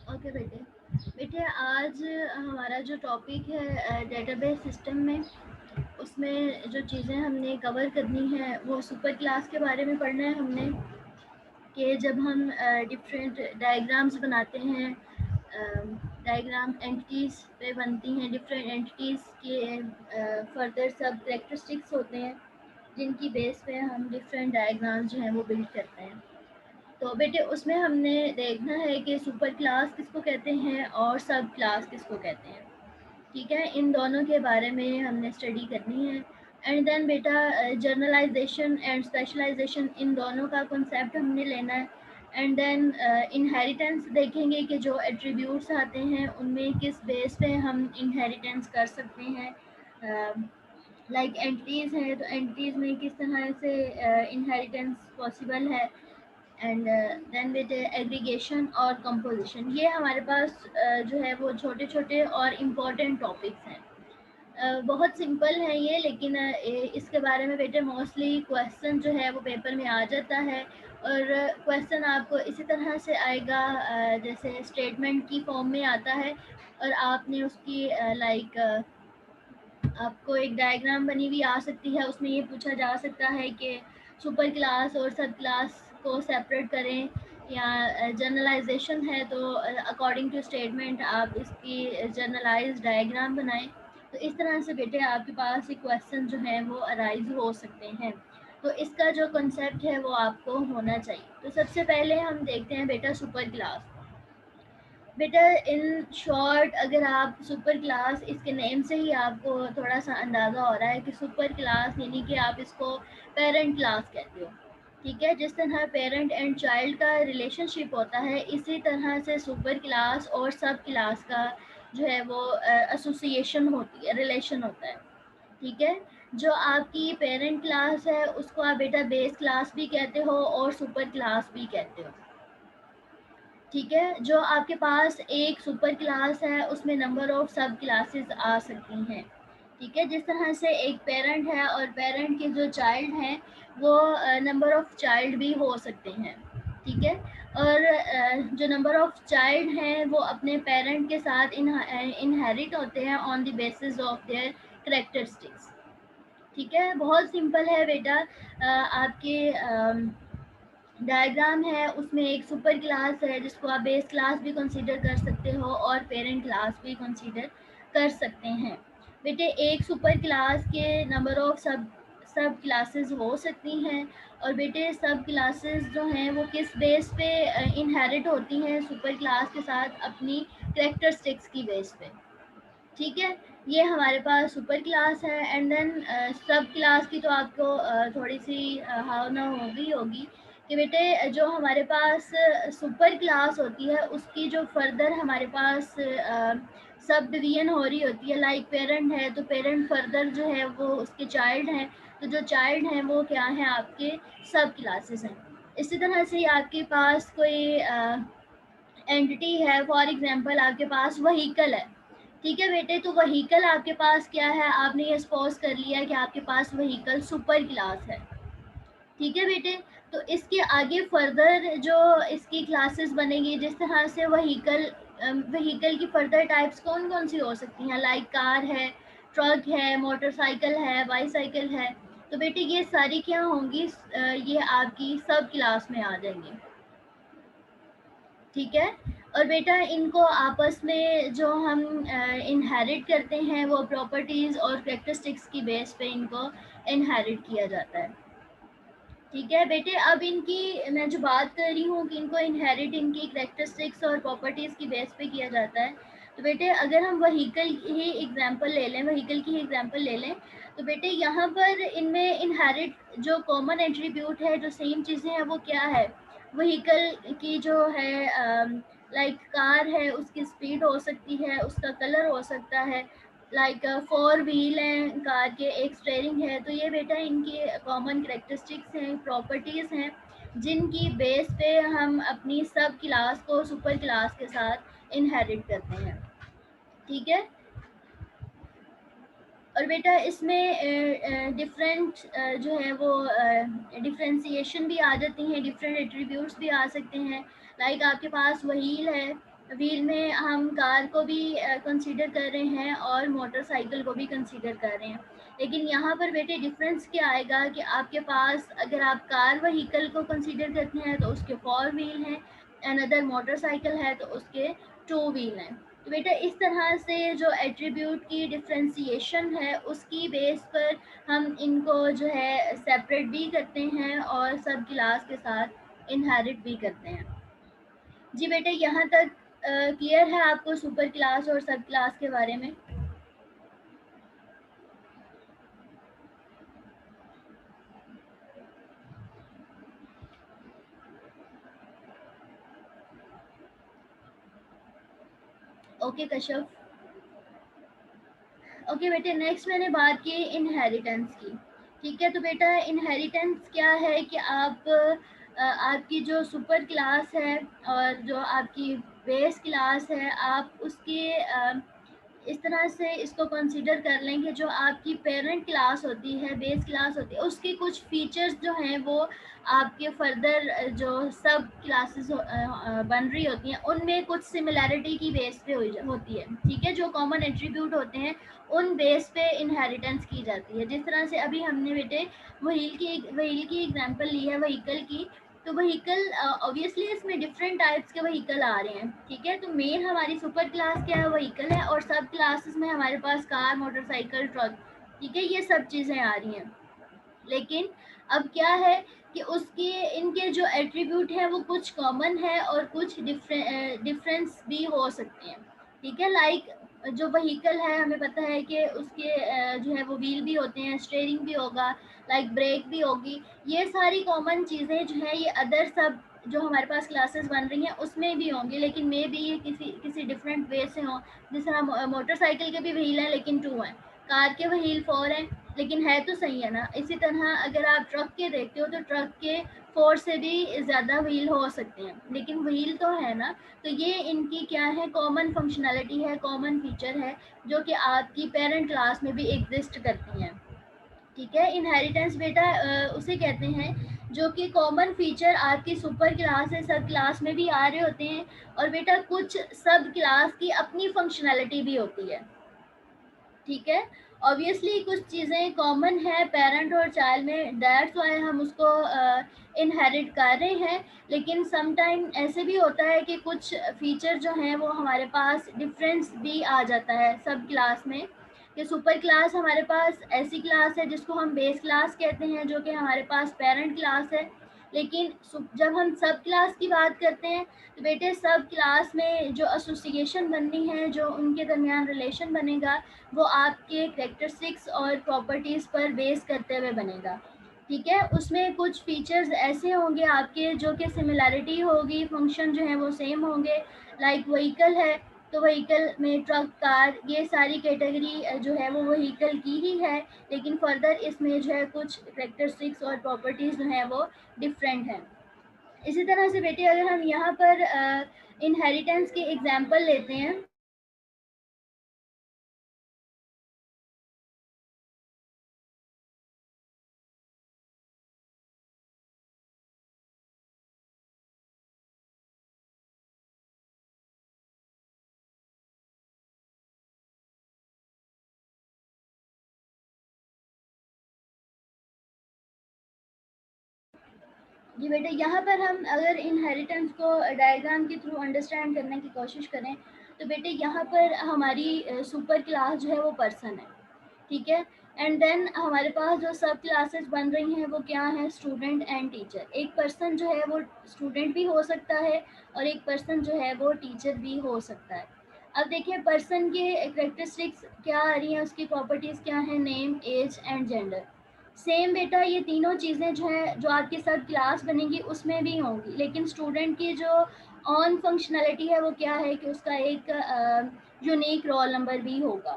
Okay बेटे। बेटे आज हमारा जो टॉपिक है डेटाबेस सिस्टम में, उसमें जो चीज़ें हमने कवर करनी है वो सुपर क्लास के बारे में पढ़ना है हमने, कि जब हम डिफरेंट डायग्राम्स बनाते हैं, डायग्राम एंटिटीज़ पे बनती हैं, डिफरेंट एंटिटीज़ के फर्दर सब करेक्टरिस्टिक्स होते हैं जिनकी बेस पे हम डिफरेंट डायग्राम्स जो हैं वो बिल्ड करते हैं। तो बेटे उसमें हमने देखना है कि सुपर क्लास किसको कहते हैं और सब क्लास किसको कहते हैं। ठीक है, इन दोनों के बारे में हमने स्टडी करनी है। एंड देन बेटा जर्नलाइजेशन एंड स्पेशलाइजेशन, इन दोनों का कॉन्सेप्ट हमने लेना है। एंड देन इनहेरिटेंस देखेंगे कि जो एट्रीब्यूट्स आते हैं उनमें किस बेस पे हम इनहेरिटेंस कर सकते हैं। लाइक एंटिटीज़ हैं तो एंटिटीज़ में किस तरह से इनहेरिटेंस पॉसिबल है। एंड देन विद एग्रीगेशन और कंपोजिशन, ये हमारे पास जो है वो छोटे छोटे और इम्पोर्टेंट टॉपिक्स हैं। बहुत सिंपल है ये, लेकिन इसके बारे में बेटे मोस्टली क्वेश्चन जो है वो पेपर में आ जाता है। और क्वेश्चन आपको इसी तरह से आएगा जैसे स्टेटमेंट की फॉर्म में आता है, और आपने उसकी लाइक आपको एक डायग्राम बनी हुई आ सकती है, उसमें ये पूछा जा सकता है कि सुपर क्लास और सब क्लास को सेपरेट करें, या जनरलाइजेशन है तो अकॉर्डिंग टू स्टेटमेंट आप इसकी जनरलाइज डायग्राम बनाएं। तो इस तरह से बेटे आपके पास एक क्वेश्चन जो है वो अराइज हो सकते हैं। तो इसका जो कॉन्सेप्ट है वो आपको होना चाहिए। तो सबसे पहले हम देखते हैं बेटा सुपर क्लास। बेटा इन शॉर्ट, अगर आप सुपर क्लास, इसके नेम से ही आपको थोड़ा सा अंदाज़ा हो रहा है कि सुपर क्लास यानी कि आप इसको पेरेंट क्लास कहते हो। ठीक है, जिस तरह पेरेंट एंड चाइल्ड का रिलेशनशिप होता है, इसी तरह से सुपर क्लास और सब क्लास का जो है वो एसोसिएशन होती है, रिलेशन होता है। ठीक है, जो आपकी पेरेंट क्लास है उसको आप बेटा बेस क्लास भी कहते हो और सुपर क्लास भी कहते हो। ठीक है, जो आपके पास एक सुपर क्लास है उसमें नंबर ऑफ सब क्लासेस आ सकती हैं। ठीक है, जिस तरह से एक पेरेंट है और पेरेंट के जो चाइल्ड हैं वो नंबर ऑफ चाइल्ड भी हो सकते हैं। ठीक है, और जो नंबर ऑफ चाइल्ड हैं वो अपने पेरेंट के साथ इनहेरिट होते हैं on the basis of their characteristics. ठीक है, बहुत सिंपल है बेटा। आपके डायग्राम है उसमें एक सुपर क्लास है जिसको आप बेस क्लास भी कंसीडर कर सकते हो और पेरेंट क्लास भी कंसीडर कर सकते हैं। बेटे एक सुपर क्लास के नंबर ऑफ सब क्लासेस हो सकती हैं, और बेटे सब क्लासेस जो हैं वो किस बेस पे इनहेरिट होती हैं सुपर क्लास के साथ, अपनी करेक्टरिस्टिक्स की बेस पे। ठीक है, ये हमारे पास सुपर क्लास है। एंड देन सब क्लास की तो आपको थोड़ी सी भावना होगी कि बेटे जो हमारे पास सुपर क्लास होती है उसकी जो फर्दर हमारे पास सब डिवीजन हो रही होती है। लाइक पेरेंट है तो पेरेंट फर्दर जो है वो उसके चाइल्ड हैं, तो जो चाइल्ड हैं वो क्या हैं, आपके सब क्लासेस हैं। इसी तरह से आपके पास कोई एंटिटी है, फॉर एग्जांपल आपके पास व्हीकल है। ठीक है बेटे, तो व्हीकल आपके पास क्या है, आपने ये सपोज कर लिया कि आपके पास व्हीकल सुपर क्लास है। ठीक है बेटे, तो इसके आगे फर्दर जो इसकी क्लासेस बनेगी, जिस तरह से व्हीकल की फर्दर टाइप्स कौन कौन सी हो सकती हैं, लाइक कार है, ट्रक है, मोटरसाइकिल है, बाईसाइकिल है। तो बेटे ये सारी क्या होंगी, ये आपकी सब क्लास में आ जाएंगी। ठीक है, और बेटा इनको आपस में जो हम इनहेरिट करते हैं वो प्रॉपर्टीज़ और करेक्टरिस्टिक्स की बेस पे इनको इनहेरिट किया जाता है। ठीक है बेटे, अब इनकी मैं जो बात कर रही हूँ कि इनको इनहेरिट इनकी करेक्टरिस्टिक्स और प्रॉपर्टीज़ की बेस पे किया जाता है। तो बेटे अगर हम व्हीकल ही एग्जांपल ले लें, व्हीकल की ही एग्जांपल ले लें, तो बेटे यहाँ पर इनमें इनहेरिट जो कॉमन एट्रीब्यूट है, जो सेम चीज़ें हैं, वो क्या है, व्हीकल की जो है लाइक कार है उसकी स्पीड हो सकती है, उसका कलर हो सकता है। लाइक 4 व्हील हैं कार के, एक स्टेयरिंग है। तो ये बेटा इनकी कॉमन करेक्टरिस्टिक्स हैं, प्रॉपर्टीज़ हैं, जिनकी बेस पे हम अपनी सब क्लास को सुपर क्लास के साथ इनहेरिट करते हैं। ठीक है, और बेटा इसमें डिफरेंट जो है वो डिफ्रेंसिएशन भी आ जाती हैं, डिफरेंट एट्रीब्यूट्स भी आ सकते हैं। लाइक आपके पास व्हील है, व्हील में हम कार को भी कंसीडर कर रहे हैं और मोटरसाइकिल को भी कंसीडर कर रहे हैं। लेकिन यहाँ पर बेटे डिफरेंस क्या आएगा कि आपके पास अगर आप कार व्हीकल को कंसीडर करते हैं तो उसके 4 व्हील हैं, अनदर मोटरसाइकिल है तो उसके 2 व्हील हैं। तो बेटा इस तरह से जो एट्रीब्यूट की डिफ्रेंसिएशन है उसकी बेस पर हम इनको जो है सेपरेट भी करते हैं और सब क्लास के साथ इनहेरिट भी करते हैं। जी बेटे, यहाँ तक क्लियर है आपको सुपर क्लास और सब क्लास के बारे में? ओके कश्यप। ओके बेटे, नेक्स्ट मैंने बात की इनहेरिटेंस की। ठीक है, तो बेटा इनहेरिटेंस क्या है कि आपकी जो सुपर क्लास है और जो आपकी बेस क्लास है, आप उसके इस तरह से इसको कंसीडर कर लें कि जो आपकी पेरेंट क्लास होती है, बेस क्लास होती है, उसके कुछ फीचर्स जो हैं वो आपके फर्दर जो सब क्लासेस बन रही होती हैं उनमें कुछ सिमिलैरिटी की बेस पे होती है। ठीक है, जो कॉमन एट्रीब्यूट होते हैं उन बेस पे इनहेरिटेंस की जाती है। जिस तरह से अभी हमने बेटे व्हील की एग्जांपल ली है, व्हीकल की। तो व्हीकल ऑब्वियसली इसमें डिफरेंट टाइप्स के व्हीकल आ रहे हैं। ठीक है, तो मेन हमारी सुपर क्लास क्या है, व्हीकल है, और सब क्लासेस में हमारे पास कार, मोटरसाइकिल, ट्रक, ठीक है, ये सब चीज़ें आ रही हैं। लेकिन अब क्या है कि उसके इनके जो एट्रीब्यूट हैं वो कुछ कॉमन है और कुछ डिफरेंस भी हो सकते हैं। ठीक है, लाइक जो व्हीकल है हमें पता है कि उसके जो है वो व्हील भी होते हैं, स्टीयरिंग भी होगा, लाइक ब्रेक भी होगी। ये सारी कॉमन चीज़ें जो है ये अदर सब जो हमारे पास क्लासेस बन रही हैं उसमें भी होंगी, लेकिन मे भी ये किसी किसी डिफरेंट वे से हों। जिस तरह मोटरसाइकिल के भी व्हील हैं लेकिन 2 हैं, कार के व्हील 4 हैं लेकिन है तो सही है ना। इसी तरह अगर आप ट्रक के देखते हो तो ट्रक के 4 से भी ज़्यादा व्हील हो सकते हैं, लेकिन व्हील तो है ना। तो ये इनकी क्या है, कॉमन फंक्शनैलिटी है, कॉमन फीचर है जो कि आपकी पेरेंट क्लास में भी एग्जिस्ट करती हैं। ठीक है, इनहेरिटेंस बेटा उसे कहते हैं जो कि कॉमन फीचर आपकी सुपर क्लास है, सब क्लास में भी आ रहे होते हैं। और बेटा कुछ सब क्लास की अपनी फंक्शनैलिटी भी होती है। ठीक है, ऑब्वियसली कुछ चीज़ें कॉमन है पेरेंट और चाइल्ड में, दैट्स वाई हम उसको इनहेरिट कर रहे हैं। लेकिन सम टाइम ऐसे भी होता है कि कुछ फीचर जो हैं वो हमारे पास डिफरेंस भी आ जाता है सब क्लास में। कि सुपर क्लास हमारे पास ऐसी क्लास है जिसको हम बेस क्लास कहते हैं, जो कि हमारे पास पेरेंट क्लास है। लेकिन जब हम सब क्लास की बात करते हैं तो बेटे सब क्लास में जो एसोसिएशन बननी है, जो उनके दरमियान रिलेशन बनेगा, वो आपके कैरेक्टरिस्टिक्स और प्रॉपर्टीज़ पर बेस करते हुए बनेगा। ठीक है, उसमें कुछ फीचर्स ऐसे होंगे आपके जो कि सिमिलैरिटी होगी, फंक्शन जो है वो सेम होंगे। लाइक व्हीकल है तो व्हीकल में ट्रक, कार, ये सारी कैटेगरी जो है वो व्हीकल की ही है, लेकिन फर्दर इसमें जो है कुछ कैरेक्टरिस्टिक्स और प्रॉपर्टीज़ जो हैं वो डिफरेंट हैं। इसी तरह से बेटे अगर हम यहाँ पर इनहेरिटेंस के एग्जाम्पल लेते हैं। जी बेटा, यहाँ पर हम अगर इनहेरिटेंस को डायग्राम के थ्रू अंडरस्टैंड करने की कोशिश करें तो बेटे यहाँ पर हमारी सुपर क्लास जो है वो पर्सन है। ठीक है, एंड देन हमारे पास जो सब क्लासेस बन रही हैं वो क्या है, स्टूडेंट एंड टीचर। एक पर्सन जो है वो स्टूडेंट भी हो सकता है और एक पर्सन जो है वो टीचर भी हो सकता है। अब देखिए पर्सन के करेक्टरिस्टिक्स क्या आ रही हैं, उसकी प्रॉपर्टीज़ क्या हैं, name, age and gender. Same बेटा ये तीनों चीज़ें जो है जो आपकी सब क्लास बनेगी उसमें भी होंगी, लेकिन स्टूडेंट की जो ऑन फंक्शनैलिटी है वो क्या है कि उसका एक यूनिक रोल नंबर भी होगा।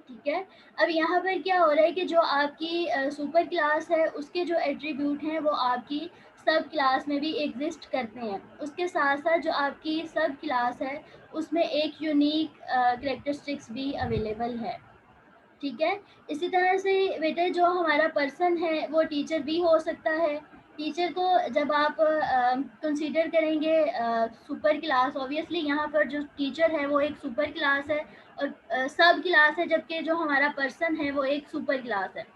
ठीक है, अब यहाँ पर क्या हो रहा है कि जो आपकी सुपर क्लास है उसके जो एट्रीब्यूट हैं वो आपकी सब क्लास में भी एग्जिस्ट करते हैं। उसके साथ साथ जो आपकी सब क्लास है उसमें एक यूनिक करेक्टरिस्टिक्स भी अवेलेबल है। ठीक है, इसी तरह से बेटे जो हमारा पर्सन है वो टीचर भी हो सकता है। टीचर को जब आप कंसीडर करेंगे सुपर क्लास, ऑब्वियसली यहाँ पर जो टीचर है वो एक सुपर क्लास है और सब क्लास है, जबकि जो हमारा पर्सन है वो एक सुपर क्लास है।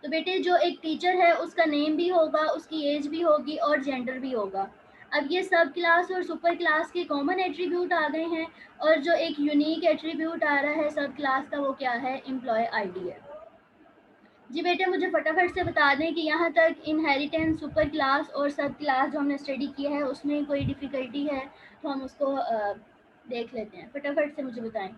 तो बेटे जो एक टीचर है उसका नेम भी होगा, उसकी एज भी होगी और जेंडर भी होगा। अब ये सब क्लास और सुपर क्लास के कॉमन एट्रीब्यूट आ गए हैं, और जो एक यूनिक एट्रीब्यूट आ रहा है सब क्लास का वो क्या है, एम्प्लॉय आईडी है। जी बेटे मुझे फटाफट से बता दें कि यहाँ तक इनहेरिटेंस, सुपर क्लास और सब क्लास जो हमने स्टडी किया है उसमें कोई डिफ़िकल्टी है तो हम उसको देख लेते हैं। फटाफट से मुझे बताएं।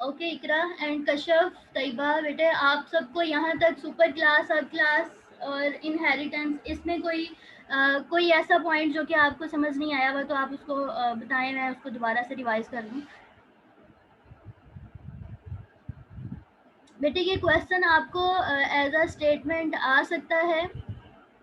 ओके इकरा एंड कश्यप, तैयबा, बेटे आप सबको यहाँ तक सुपर क्लास, सब क्लास और इनहेरिटेंस, इसमें कोई ऐसा पॉइंट जो कि आपको समझ नहीं आया हुआ तो आप उसको बताएं, मैं उसको दोबारा से रिवाइज कर दूँ। बेटे ये क्वेश्चन आपको एज अ स्टेटमेंट आ सकता है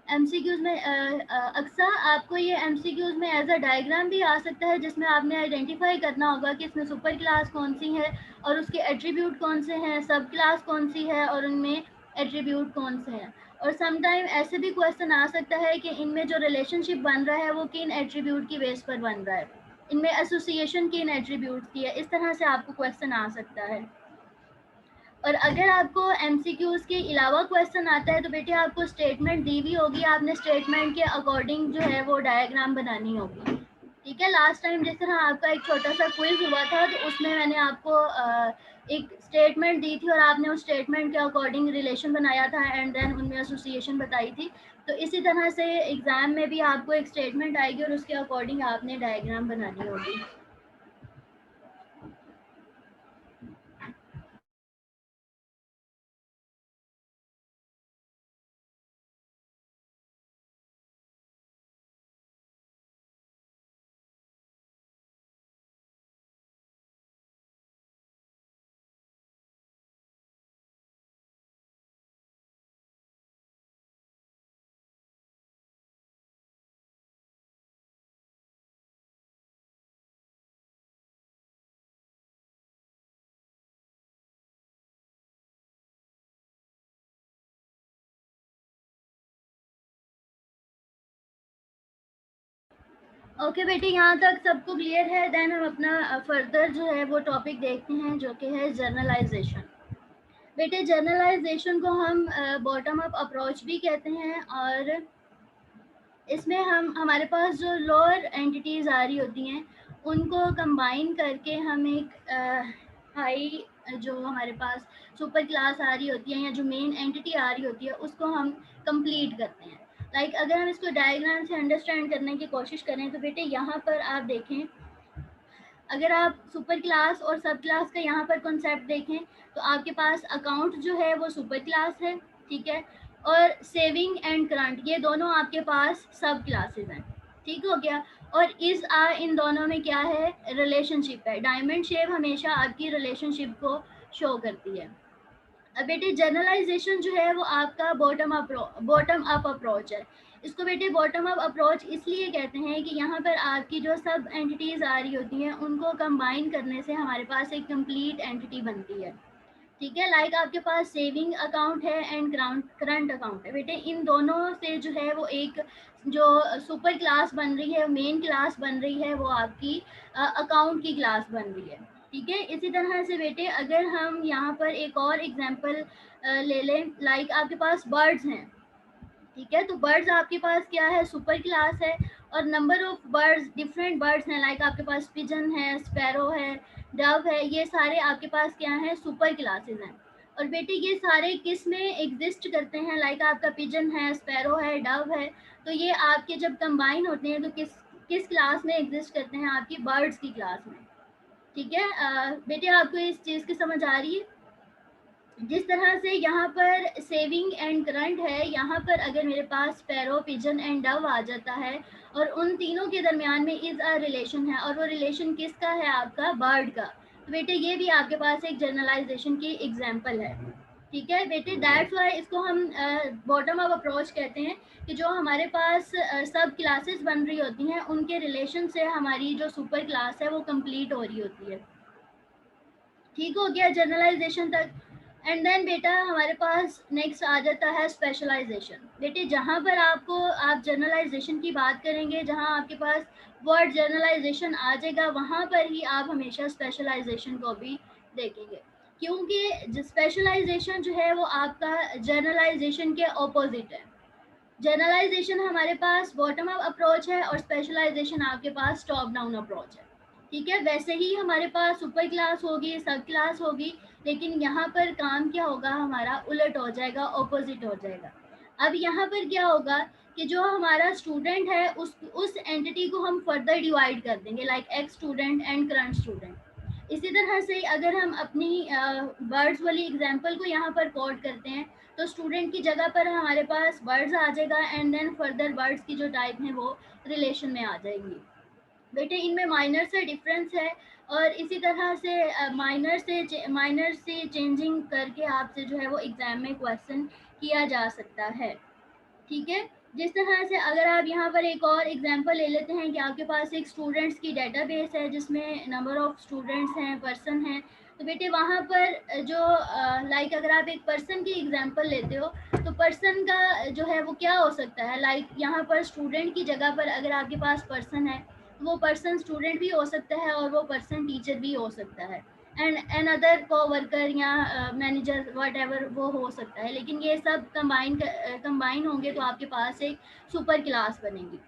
एमसीक्यूज में। अक्सर आपको ये एमसीक्यूज में एज अ डायग्राम भी आ सकता है, जिसमें आपने आइडेंटिफाई करना होगा कि इसमें सुपर क्लास कौन सी है और उसके एट्रीब्यूट कौन से हैं, सब क्लास कौन सी है और उनमें एट्रीब्यूट कौन से हैं। और समटाइम ऐसे भी क्वेश्चन आ सकता है कि इनमें जो रिलेशनशिप बन रहा है वो किन एट्रीब्यूट की बेस पर बन रहा है, इनमें एसोसिएशन किन एट्रीब्यूट की है, इस तरह से आपको क्वेश्चन आ सकता है। और अगर आपको एमसीक्यूज के अलावा क्वेश्चन आता है तो बेटे आपको स्टेटमेंट दी हुई होगी, आपने स्टेटमेंट के अकॉर्डिंग जो है वो डायग्राम बनानी होगी। ठीक है, लास्ट टाइम जिस तरह आपका एक छोटा सा क्विज हुआ था तो उसमें मैंने आपको एक स्टेटमेंट दी थी और आपने उस स्टेटमेंट के अकॉर्डिंग रिलेशन बनाया था एंड देन उनमें एसोसिएशन बताई थी। तो इसी तरह से एग्जाम में भी आपको एक स्टेटमेंट आएगी और उसके अकॉर्डिंग आपने डायग्राम बनानी होगी। ओके बेटे यहाँ तक सबको क्लियर है। देन हम अपना फर्दर जो है वो टॉपिक देखते हैं जो कि है जर्नलाइजेशन। बेटे जर्नलाइजेशन को हम बॉटम अप अप्रोच भी कहते हैं, और इसमें हम हमारे पास जो लोअर एंटिटीज़ आ रही होती हैं उनको कंबाइन करके हम एक हाई जो हमारे पास सुपर क्लास आ रही होती है या जो मेन एंटिटी आ रही होती है उसको हम कंप्लीट करते हैं। लाइक अगर हम इसको डायग्राम से अंडरस्टैंड करने की कोशिश करें तो बेटे यहाँ पर आप देखें, अगर आप सुपर क्लास और सब क्लास का यहाँ पर कॉन्सेप्ट देखें तो आपके पास अकाउंट जो है वो सुपर क्लास है, ठीक है, और सेविंग एंड करंट ये दोनों आपके पास सब क्लासेस हैं। ठीक हो गया। और इस इन दोनों में क्या है, रिलेशनशिप है। डायमंड शेप हमेशा आपकी रिलेशनशिप को शो करती है। अब बेटे जनरलाइजेशन जो है वो आपका बॉटम अप अप्रोच है। इसको बेटे बॉटम अप अप्रोच इसलिए कहते हैं कि यहाँ पर आपकी जो सब एंटिटीज़ आ रही होती हैं उनको कंबाइन करने से हमारे पास एक कंप्लीट एंटिटी बनती है। ठीक है, लाइक आपके पास सेविंग अकाउंट है एंड करंट अकाउंट है। बेटे इन दोनों से जो है वो एक जो सुपर क्लास बन रही है, मेन क्लास बन रही है, वो आपकी अकाउंट की क्लास बन रही है। ठीक है, इसी तरह से बेटे अगर हम यहाँ पर एक और एग्जांपल ले लें, लाइक आपके पास बर्ड्स हैं। ठीक है, तो बर्ड्स आपके पास क्या है, सुपर क्लास है, और number of birds, different birds हैं, लाइक आपके पास पिजन है, स्पैरो है, डव है, ये सारे आपके पास क्या हैं, सुपर क्लासेस हैं। और बेटे ये सारे किस में एग्जिस्ट करते हैं, लाइक आपका पिजन है, स्पैरो है, डव है, तो ये आपके जब कंबाइन होते हैं तो किस किस क्लास में एग्जिस्ट करते हैं, आपकी बर्ड्स की क्लास में। ठीक है, बेटे आपको इस चीज़ की समझ आ रही है? जिस तरह से यहाँ पर सेविंग एंड करंट है, यहाँ पर अगर मेरे पास स्पैरो, पिजन एंड डव आ जाता है और उन तीनों के दरमियान में इज अ रिलेशन है, और वो रिलेशन किसका है, आपका बर्ड का, तो बेटे ये भी आपके पास एक जनरलाइजेशन की एग्जांपल है। ठीक है बेटे, दैट्स वाई इसको हम बॉटम अप अप्रोच कहते हैं कि जो हमारे पास सब क्लासेस बन रही होती हैं उनके रिलेशन से हमारी जो सुपर क्लास है वो कंप्लीट हो रही होती है। ठीक हो गया जनरलाइजेशन तक। एंड देन बेटा हमारे पास नेक्स्ट आ जाता है स्पेशलाइजेशन। बेटे जहाँ पर आपको आप जनरलाइजेशन की बात करेंगे, जहाँ आपके पास वर्ड जनरलाइजेशन आ जाएगा, वहाँ पर ही आप हमेशा स्पेशलाइजेशन को भी देखेंगे, क्योंकि स्पेशलाइजेशन जो है वो आपका जनरलाइजेशन के ऑपोजिट है। जनरलाइजेशन हमारे पास बॉटम अप अप्रोच है और स्पेशलाइजेशन आपके पास टॉप डाउन अप्रोच है। ठीक है, वैसे ही हमारे पास सुपर क्लास होगी, सब क्लास होगी, लेकिन यहाँ पर काम क्या होगा, हमारा उलट हो जाएगा, ऑपोजिट हो जाएगा। अब यहाँ पर क्या होगा कि जो हमारा स्टूडेंट है उस एंटिटी को हम फर्दर डिवाइड कर देंगे, like x student and current student. इसी तरह से अगर हम अपनी बर्ड्स वाली एग्जांपल को यहाँ पर कोड करते हैं, तो स्टूडेंट की जगह पर हमारे पास बर्ड्स आ जाएगा एंड देन फर्दर बर्ड्स की जो टाइप है वो रिलेशन में आ जाएंगी। बेटे इनमें माइनर से डिफरेंस है, और इसी तरह से माइनर से चेंजिंग करके आपसे जो है वो एग्जाम में क्वेश्चन किया जा सकता है। ठीक है, जिस तरह से अगर आप यहाँ पर एक और एग्जांपल ले लेते हैं कि आपके पास एक स्टूडेंट्स की डेटाबेस है जिसमें नंबर ऑफ स्टूडेंट्स हैं, पर्सन हैं, तो बेटे वहाँ पर जो लाइक अगर आप एक पर्सन की एग्जांपल लेते हो तो पर्सन का जो है वो क्या हो सकता है, लाइक यहाँ पर स्टूडेंट की जगह पर अगर आपके पास पर्सन है तो वो पर्सन स्टूडेंट भी हो सकता है और वो पर्सन टीचर भी हो सकता है, एंड अदर को वर्कर या मैनेजर वट एवर वो हो सकता है, लेकिन ये सब कंबाइन होंगे तो आपके पास एक सुपर क्लास बनेगी।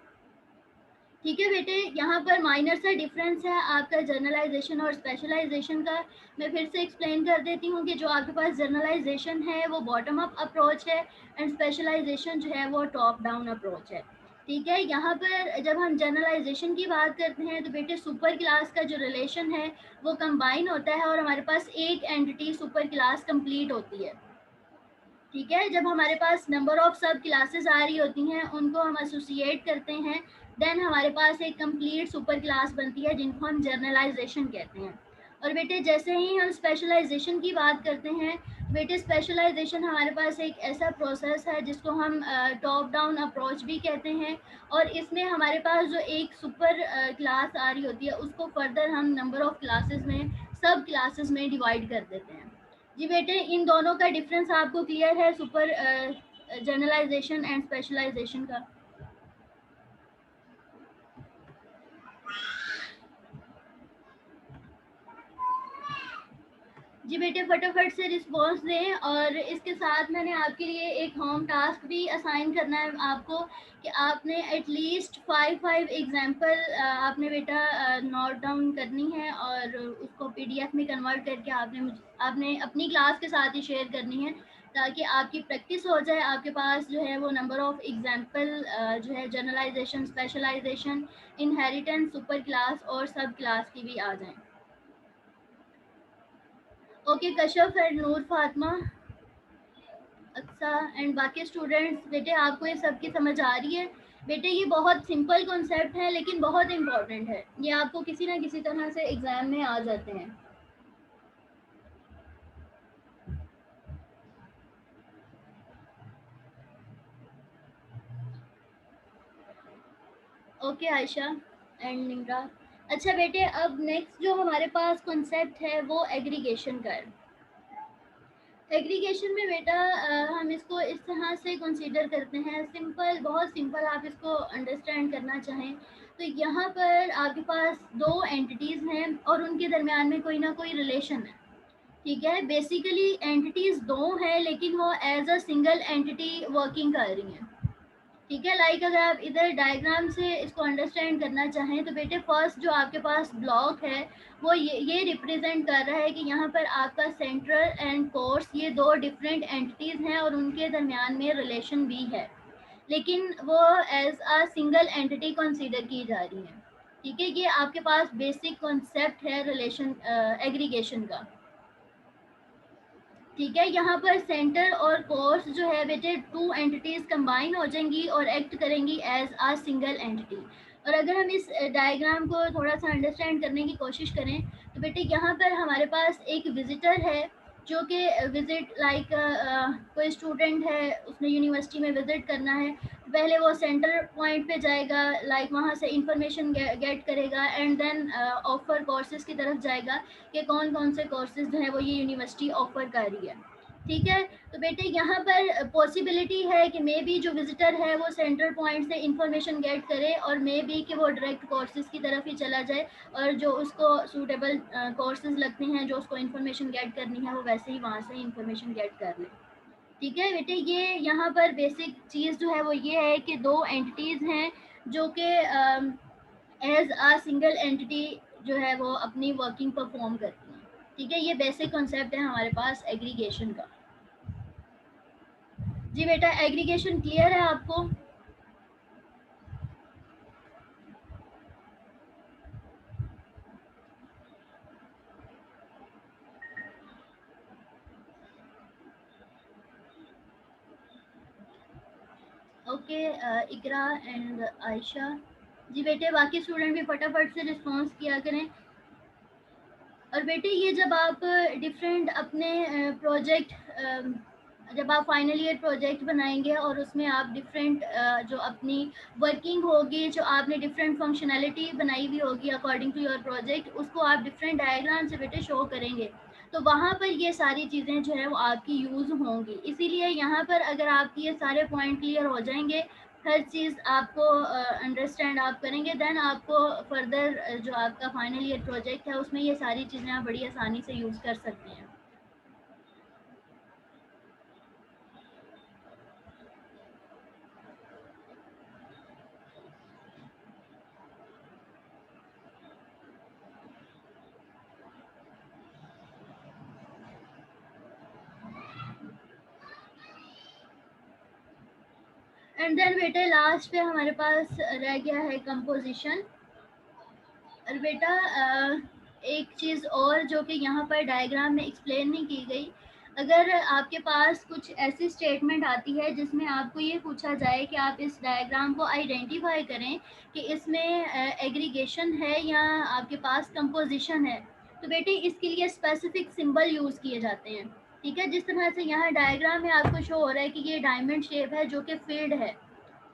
ठीक है बेटे, यहाँ पर माइनर सा डिफरेंस है आपका जनरलाइजेशन और स्पेशलाइजेशन का। मैं फिर से एक्सप्लेन कर देती हूँ कि जो आपके पास जनरलाइजेशन है वो बॉटम अप अप्रोच है एंड स्पेशलाइजेशन जो है वो टॉप डाउन अप्रोच है। ठीक है, यहाँ पर जब हम जनरलाइजेशन की बात करते हैं तो बेटे सुपर क्लास का जो रिलेशन है वो कंबाइन होता है और हमारे पास एक एंटिटी सुपर क्लास कंप्लीट होती है। ठीक है, जब हमारे पास नंबर ऑफ सब क्लासेस आ रही होती हैं उनको हम एसोसिएट करते हैं, देन हमारे पास एक कंप्लीट सुपर क्लास बनती है जिनको हम जर्नलाइजेशन कहते हैं। और बेटे जैसे ही हम स्पेशलाइजेशन की बात करते हैं, बेटे स्पेशलाइजेशन हमारे पास एक ऐसा प्रोसेस है जिसको हम टॉप डाउन अप्रोच भी कहते हैं, और इसमें हमारे पास जो एक सुपर क्लास आ रही होती है उसको फर्दर हम नंबर ऑफ क्लासेस में, सब क्लासेस में डिवाइड कर देते हैं। जी बेटे, इन दोनों का डिफरेंस आपको क्लियर है, सुपर जनरलाइजेशन एंड स्पेशलाइजेशन का? जी बेटे फटाफट से रिस्पॉन्स दें, और इसके साथ मैंने आपके लिए एक होम टास्क भी असाइन करना है आपको कि आपने एटलीस्ट 5 एग्जाम्पल आपने बेटा नोट डाउन करनी है और उसको पीडीएफ में कन्वर्ट करके आपने अपनी क्लास के साथ ही शेयर करनी है, ताकि आपकी प्रैक्टिस हो जाए, आपके पास जो है वो नंबर ऑफ एग्जाम्पल जो है generalisation, specialisation, inheritance, super class और सब क्लास की भी आ जाएं। ओके कश्यप एंड नूर फातिमा, अच्छा एंड बाकी स्टूडेंट्स, बेटे आपको ये सब की समझ आ रही है? बेटे ये बहुत सिंपल कॉन्सेप्ट है लेकिन बहुत इम्पोर्टेंट है, ये आपको किसी ना किसी तरह से एग्जाम में आ जाते हैं। Okay Ayesha and Nimra. अच्छा बेटे, अब नेक्स्ट जो हमारे पास कॉन्सेप्ट है वो एग्रीगेशन का है। एग्रीगेशन में बेटा हम इसको इस तरह से कंसीडर करते हैं, सिंपल, बहुत सिंपल आप इसको अंडरस्टैंड करना चाहें तो यहाँ पर आपके पास दो एंटिटीज़ हैं और उनके दरमियान में कोई ना कोई रिलेशन है। ठीक है, बेसिकली एंटिटीज़ दो हैं लेकिन वो as a single entity working कर रही हैं। ठीक है, लाइक अगर आप इधर डायग्राम से इसको अंडरस्टैंड करना चाहें तो बेटे फर्स्ट जो आपके पास ब्लॉक है वो ये रिप्रेजेंट कर रहा है कि यहाँ पर आपका सेंट्रल एंड कोर्स, ये दो डिफरेंट एंटिटीज़ हैं और उनके दरमियान में रिलेशन भी है, लेकिन वो as a single entity consider की जा रही है। ठीक है, ये आपके पास बेसिक कॉन्सेप्ट है रिलेशन एग्रीगेशन का। ठीक है, यहाँ पर सेंटर और कोर्स जो है बेटे टू एंटिटीज कंबाइन हो जाएंगी और एक्ट करेंगी एज अ सिंगल एंटिटी। और अगर हम इस डायग्राम को थोड़ा सा अंडरस्टैंड करने की कोशिश करें तो बेटे यहाँ पर हमारे पास एक विजिटर है जो कि विज़िट लाइक कोई स्टूडेंट है, उसने यूनिवर्सिटी में विज़िट करना है, पहले वो सेंटर पॉइंट पे जाएगा, लाइक वहाँ से इंफॉर्मेशन गेट करेगा एंड देन ऑफर कोर्सेज़ की तरफ जाएगा कि कौन कौन से कोर्सेज़ जो है वो ये यूनिवर्सिटी ऑफर कर रही है। ठीक है, तो बेटे यहाँ पर पॉसिबिलिटी है कि मे बी जो विजिटर है वो सेंटर पॉइंट से इंफॉर्मेशन गेट करे और मे बी कि वो डायरेक्ट कोर्सेज की तरफ ही चला जाए और जो उसको सूटेबल कोर्सेज लगते हैं, जो उसको इंफॉर्मेशन गेट करनी है, वो वैसे ही वहाँ से इंफॉर्मेशन गेट कर ले। ठीक है बेटे, ये यहाँ पर बेसिक चीज़ जो है वो ये है कि दो एंटिटीज़ हैं जो कि एज आ सिंगल एंटिटी जो है वो अपनी वर्किंग परफॉर्म करती हैं। ठीक है, ये बेसिक कॉन्सेप्ट है हमारे पास एग्रीगेशन का। जी बेटा, एग्रीगेशन क्लियर है आपको? Okay, Iqra and Ayesha. जी बेटे, बाकी स्टूडेंट भी फटाफट से रिस्पॉन्स किया करें। और बेटे, ये जब आप डिफरेंट अपने प्रोजेक्ट, जब आप फाइनल ईयर प्रोजेक्ट बनाएंगे और उसमें आप डिफरेंट जो अपनी वर्किंग होगी, जो आपने डिफरेंट फंक्शनैलिटी बनाई हुई होगी अकॉर्डिंग टू योर प्रोजेक्ट, उसको आप डिफरेंट डायग्राम से बेटे शो करेंगे, तो वहाँ पर ये सारी चीज़ें जो है वो आपकी यूज़ होंगी। इसीलिए यहाँ पर अगर आपके ये सारे पॉइंट क्लियर हो जाएंगे, हर चीज़ आपको अंडरस्टैंड आप करेंगे, देन आपको फर्दर जो आपका फाइनल ईयर प्रोजेक्ट है उसमें ये सारी चीज़ें आप बड़ी आसानी से यूज़ कर सकते हैं। एंड देन बेटे लास्ट पे हमारे पास रह गया है कंपोजिशन। और बेटा एक चीज़ और जो कि यहाँ पर डायग्राम में एक्सप्लेन नहीं की गई, अगर आपके पास कुछ ऐसी स्टेटमेंट आती है जिसमें आपको ये पूछा जाए कि आप इस डायग्राम को आइडेंटिफाई करें कि इसमें एग्रीगेशन है या आपके पास कंपोजिशन है, तो बेटे इसके लिए स्पेसिफिक सिंबल यूज़ किए जाते हैं। ठीक है, जिस तरह से यहाँ डायग्राम में आपको शो हो रहा है कि ये डायमंड शेप है जो कि फील्ड है।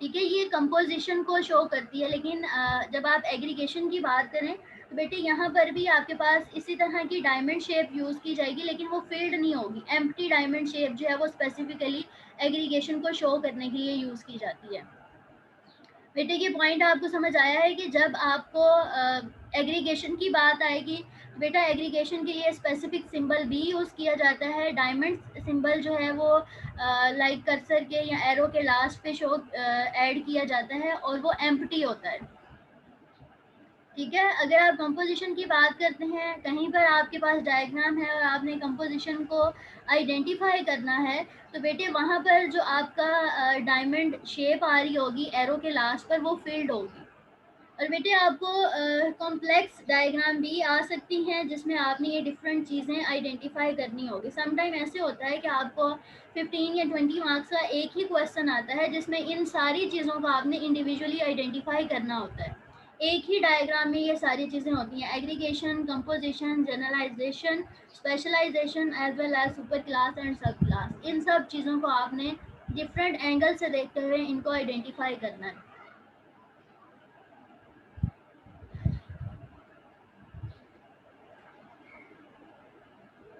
ठीक है, ये कंपोजिशन को शो करती है, लेकिन जब आप एग्रीगेशन की बात करें तो बेटे यहाँ पर भी आपके पास इसी तरह की डायमंड शेप यूज़ की जाएगी, लेकिन वो फील्ड नहीं होगी। एम्प्टी डायमंड शेप जो है वो स्पेसिफिकली एग्रीगेशन को शो करने के लिए यूज़ की जाती है। बेटे, ये पॉइंट आपको समझ आया है कि जब आपको एग्रीगेशन की बात आएगी, बेटा एग्रीगेशन के लिए स्पेसिफिक सिंबल भी यूज़ किया जाता है। डायमंड सिंबल जो है वो लाइक कर्सर के या एरो के लास्ट पे शो ऐड किया जाता है और वो एम्प्टी होता है। ठीक है, अगर आप कंपोजिशन की बात करते हैं, कहीं पर आपके पास डायग्राम है और आपने कंपोजिशन को आइडेंटिफाई करना है, तो बेटे वहाँ पर जो आपका डायमंड शेप आ रही होगी एरो के लास्ट पर, वो फील्ड होगी। और बेटे आपको कॉम्प्लेक्स डायग्राम भी आ सकती हैं जिसमें आपने ये डिफरेंट चीज़ें आइडेंटिफाई करनी होगी। सम टाइम ऐसे होता है कि आपको 15 या 20 मार्क्स का एक ही क्वेश्चन आता है जिसमें इन सारी चीज़ों को आपने इंडिविजुअली आइडेंटिफाई करना होता है। एक ही डायग्राम में ये सारी चीज़ें होती हैं, aggregation, composition, generalisation, specialisation as well as super class and sub class. इन सब चीज़ों को आपने डिफरेंट एंगल से देखते हुए इनको आइडेंटिफाई करना है।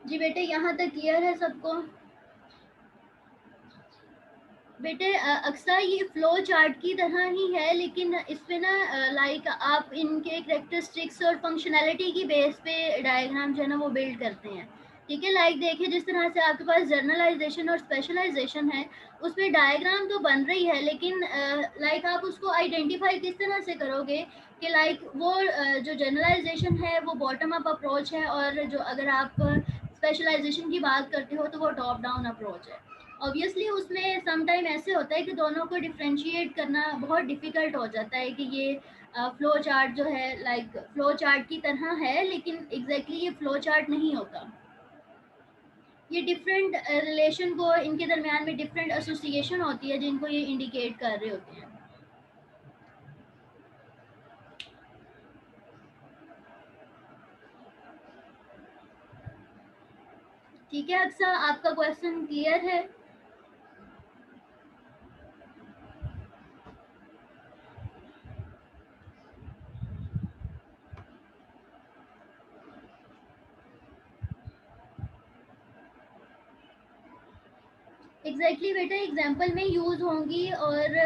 जी बेटे, यहाँ तक क्लियर है सबको? बेटे अक्सर ये फ्लो चार्ट की तरह ही है, लेकिन इसमें ना लाइक आप इनके करेक्टरिस्टिक्स और फंक्शनैलिटी की बेस पे डायग्राम जो है ना वो बिल्ड करते हैं। ठीक है, लाइक देखिए जिस तरह से आपके पास जर्नलाइजेशन और स्पेशलाइजेशन है, उसमें डायग्राम तो बन रही है, लेकिन लाइक आप उसको आइडेंटिफाई किस तरह से करोगे कि लाइक वो जो जर्नलाइजेशन है वो बॉटम अप अप्रोच है, और जो अगर आप स्पेशलाइजेशन की बात करते हो तो वो टॉप डाउन अप्रोच है। ऑब्वियसली उसमें सम टाइम ऐसे होता है कि दोनों को डिफ्रेंशिएट करना बहुत डिफ़िकल्ट हो जाता है कि ये फ्लो चार्ट जो है लाइक फ्लो चार्ट की तरह है, लेकिन एग्जैक्टली ये फ्लो चार्ट नहीं होता। ये डिफरेंट रिलेशन को, इनके दरमियान में डिफरेंट एसोसिएशन होती है जिनको ये इंडिकेट कर रहे होते हैं। ठीक है अक्सा, आपका क्वेश्चन क्लियर है? एग्जैक्टली बेटा, एग्जाम्पल में यूज होंगी और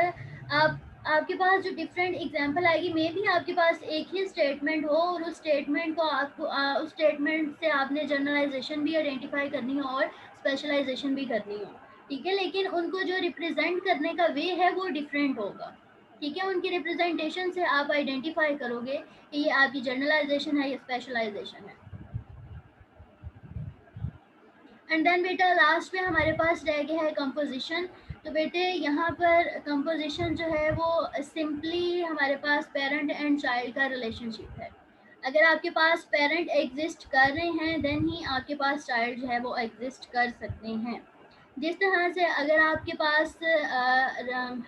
आपके पास जो डिफरेंट एग्जाम्पल आएगी, मे भी आपके पास एक ही स्टेटमेंट हो और उस स्टेटमेंट को आपको उस स्टेटमेंट से आपने जनरलाइजेशन भी आइडेंटिफाई करनी हो और स्पेशलाइजेशन भी करनी हो। ठीक है, लेकिन उनको जो रिप्रेजेंट करने का वे है वो डिफरेंट होगा। ठीक है, उनकी रिप्रेजेंटेशन से आप आइडेंटिफाई करोगे कि ये आपकी जनरलाइजेशन है या स्पेशलाइजेशन है। एंड देन बेटा लास्ट में हमारे पास रह गया है कंपोजिशन। तो बेटे यहाँ पर कंपोजिशन जो है वो सिंपली हमारे पास पेरेंट एंड चाइल्ड का रिलेशनशिप है। अगर आपके पास पेरेंट एग्जिस्ट कर रहे हैं देन ही आपके पास चाइल्ड जो है वो एग्जिस्ट कर सकते हैं। जिस तरह से अगर आपके पास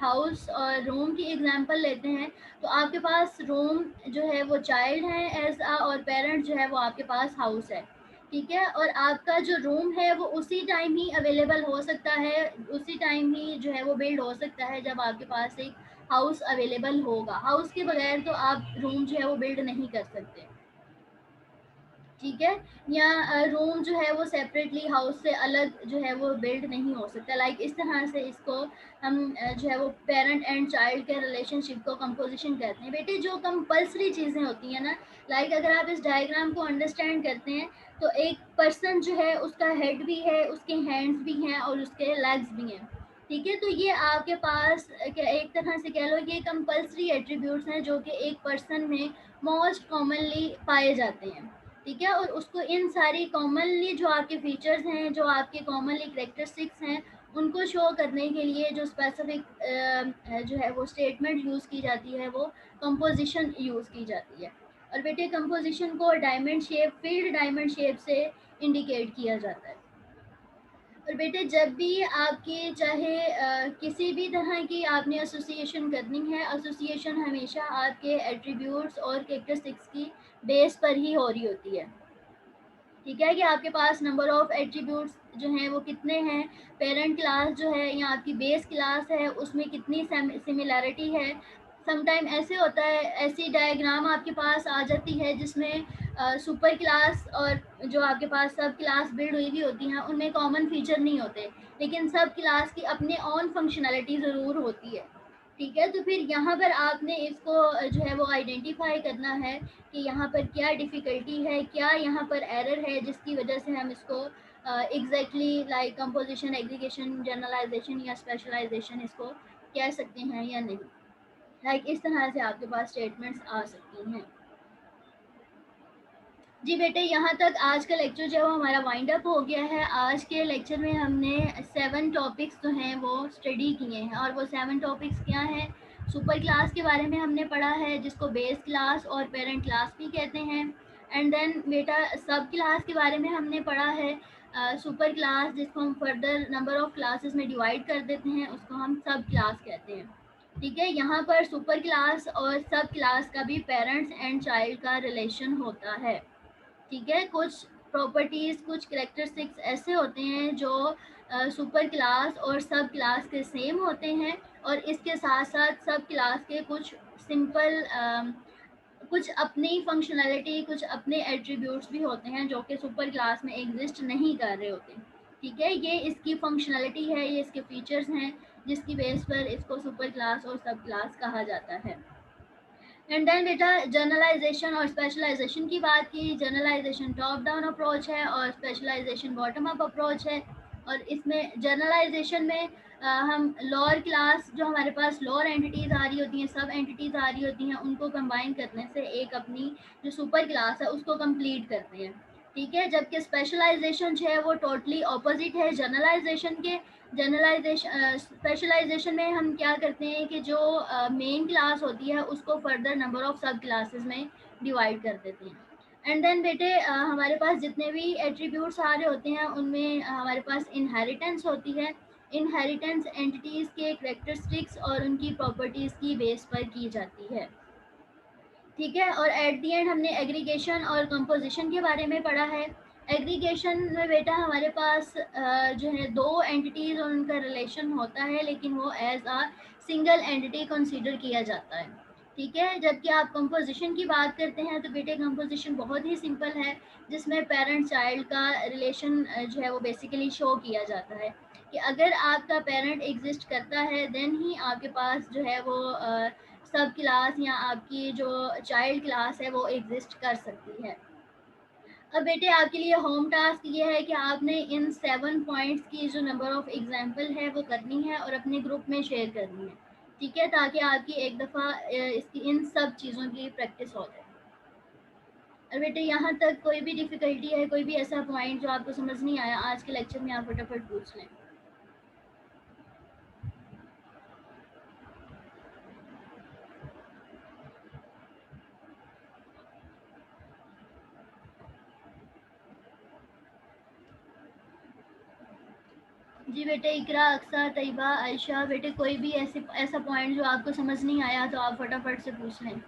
हाउस और रूम की एग्जांपल लेते हैं, तो आपके पास रूम जो है वो चाइल्ड है एज और पेरेंट जो है वो आपके पास हाउस है। ठीक है, और आपका जो रूम है वो उसी टाइम ही अवेलेबल हो सकता है, उसी टाइम ही जो है वो बिल्ड हो सकता है जब आपके पास एक हाउस अवेलेबल होगा। हाउस के बगैर तो आप रूम जो है वो बिल्ड नहीं कर सकते। ठीक है, या रूम जो है वो सेपरेटली हाउस से अलग जो है वो बिल्ड नहीं हो सकता। लाइक इस तरह से इसको हम जो है वो पेरेंट एंड चाइल्ड के रिलेशनशिप को कंपोजिशन कहते हैं। बेटे जो कंपल्सरी चीज़ें होती हैं ना, लाइक अगर आप इस डायग्राम को अंडरस्टैंड करते हैं तो एक पर्सन जो है उसका हेड भी है, उसके हैंड्स भी हैं और उसके लेग्स भी हैं। ठीक है, तो ये आपके पास एक तरह से कह लो ये कंपल्सरी एट्रीब्यूट्स हैं जो कि एक पर्सन में मोस्ट कॉमनली पाए जाते हैं। ठीक है, और उसको इन सारी कॉमनली जो आपके फीचर्स हैं, जो आपके कॉमनली करेक्टरिस्टिक्स हैं, उनको शो करने के लिए जो स्पेसिफिक जो है वो स्टेटमेंट यूज़ की जाती है वो कंपोजिशन यूज़ की जाती है। और बेटे कंपोजिशन को diamond shape, field diamond shape से इंडिकेट किया जाता है। और बेटे जब भी आपके चाहे किसी भी तरह की आपने एसोसिएशन करनी है, एसोसिएशन हमेशा आपके एट्रीब्यूट्स और कैरेक्टरिस्टिक्स की बेस पर ही हो रही होती है। ठीक है, कि आपके पास नंबर ऑफ एट्रीब्यूट्स जो हैं वो कितने हैं, पेरेंट क्लास जो है या आपकी बेस क्लास है उसमें कितनी सिमिलैरिटी है। समटाइम ऐसे होता है, ऐसी डायग्राम आपके पास आ जाती है जिसमें सुपर क्लास और जो आपके पास सब क्लास बिल्ड हुई हुई होती हैं उनमें कॉमन फीचर नहीं होते, लेकिन सब क्लास की अपने ऑन फंक्शनैलिटी ज़रूर होती है। ठीक है, तो फिर यहाँ पर आपने इसको जो है वो आइडेंटिफाई करना है कि यहाँ पर क्या डिफ़िकल्टी है, क्या यहाँ पर एरर है जिसकी वजह से हम इसको exactly like composition, aggregation, generalisation या स्पेशलाइजेशन इसको कह सकते हैं या नहीं। लाइक इस तरह से आपके पास स्टेटमेंट्स आ सकती हैं। जी बेटे, यहाँ तक आज का लेक्चर जो है वो हमारा वाइंड अप हो गया है। आज के लेक्चर में हमने 7 टॉपिक्स जो हैं वो स्टडी किए हैं, और वो 7 टॉपिक्स क्या हैं? सुपर क्लास के बारे में हमने पढ़ा है जिसको बेस क्लास और पेरेंट क्लास भी कहते हैं। एंड देन बेटा सब क्लास के बारे में हमने पढ़ा है। सुपर क्लास जिसको हम फर्दर नंबर ऑफ क्लासेस में डिवाइड कर देते हैं उसको हम सब क्लास कहते हैं। ठीक है, यहाँ पर सुपर क्लास और सब क्लास का भी पेरेंट्स एंड चाइल्ड का रिलेशन होता है। ठीक है, कुछ प्रॉपर्टीज़, कुछ करेक्टरिस्टिक्स ऐसे होते हैं जो सुपर क्लास और सब क्लास के सेम होते हैं, और इसके साथ साथ सब क्लास के कुछ सिंपल कुछ अपनी फंक्शनैलिटी, कुछ अपने एट्रीब्यूट्स भी होते हैं जो कि सुपर क्लास में एग्जिस्ट नहीं कर रहे होते। ठीक है, ये इसकी फंक्शनैलिटी है, ये इसके फीचर्स हैं जिसकी बेस पर इसको सुपर क्लास और सब क्लास कहा जाता है। एंड देन बेटा जनरलाइजेशन और स्पेशलाइजेशन की बात की। जनरलाइजेशन टॉप डाउन अप्रोच है और स्पेशलाइजेशन बॉटम अप अप्रोच है। और इसमें जनरलाइजेशन में हम लोअर क्लास जो हमारे पास लोअर एंटिटीज़ आ रही होती हैं, सब एंटिटीज़ आ रही होती हैं, उनको कंबाइन करने से एक अपनी जो सुपर क्लास है उसको कंप्लीट करते हैं। ठीक है, जबकि स्पेशलाइजेशन जो है वो टोटली ऑपोजिट है जनरलाइजेशन के। जनरलाइजेशन स्पेशलाइजेशन में हम क्या करते हैं कि जो मेन क्लास होती है उसको फर्दर नंबर ऑफ सब क्लासेस में डिवाइड कर देते हैं। एंड देन बेटे हमारे पास जितने भी एट्रीब्यूट्स आ रहे होते हैं उनमें हमारे पास इनहेरिटेंस होती है। इनहेरिटेंस एंटिटीज़ के करेक्टरिस्टिक्स और उनकी प्रॉपर्टीज़ की बेस पर की जाती है। ठीक है, और एट दी एंड हमने एग्रीगेशन और कंपोजिशन के बारे में पढ़ा है। एग्रीगेशन में बेटा हमारे पास जो है दो एंटिटीज़ और उनका रिलेशन होता है, लेकिन वो as a single entity consider किया जाता है, ठीक है। जबकि आप कंपोजिशन की बात करते हैं तो बेटे कंपोजिशन बहुत ही सिंपल है, जिसमें पेरेंट चाइल्ड का रिलेशन जो है वो बेसिकली शो किया जाता है कि अगर आपका पेरेंट एग्जिस्ट करता है देन ही आपके पास जो है वो सब क्लास या आपकी जो चाइल्ड क्लास है वो एग्जिस्ट कर सकती है। अब बेटे आपके लिए होम टास्क ये है कि आपने इन 7 पॉइंट्स की जो नंबर ऑफ एग्जाम्पल है वो करनी है और अपने ग्रुप में शेयर करनी है, ठीक है, ताकि आपकी एक दफ़ा इसकी इन सब चीज़ों की प्रैक्टिस हो जाए। और बेटे यहाँ तक कोई भी डिफ़िकल्टी है, कोई भी ऐसा पॉइंट जो आपको समझ नहीं आया आज के लेक्चर में, आप फटाफट पूछ लें। जी बेटे, इकरा, अक्सा, तैयबा, आयशा, बेटे कोई भी ऐसा पॉइंट जो आपको समझ नहीं आया तो आप फटाफट से पूछ लें।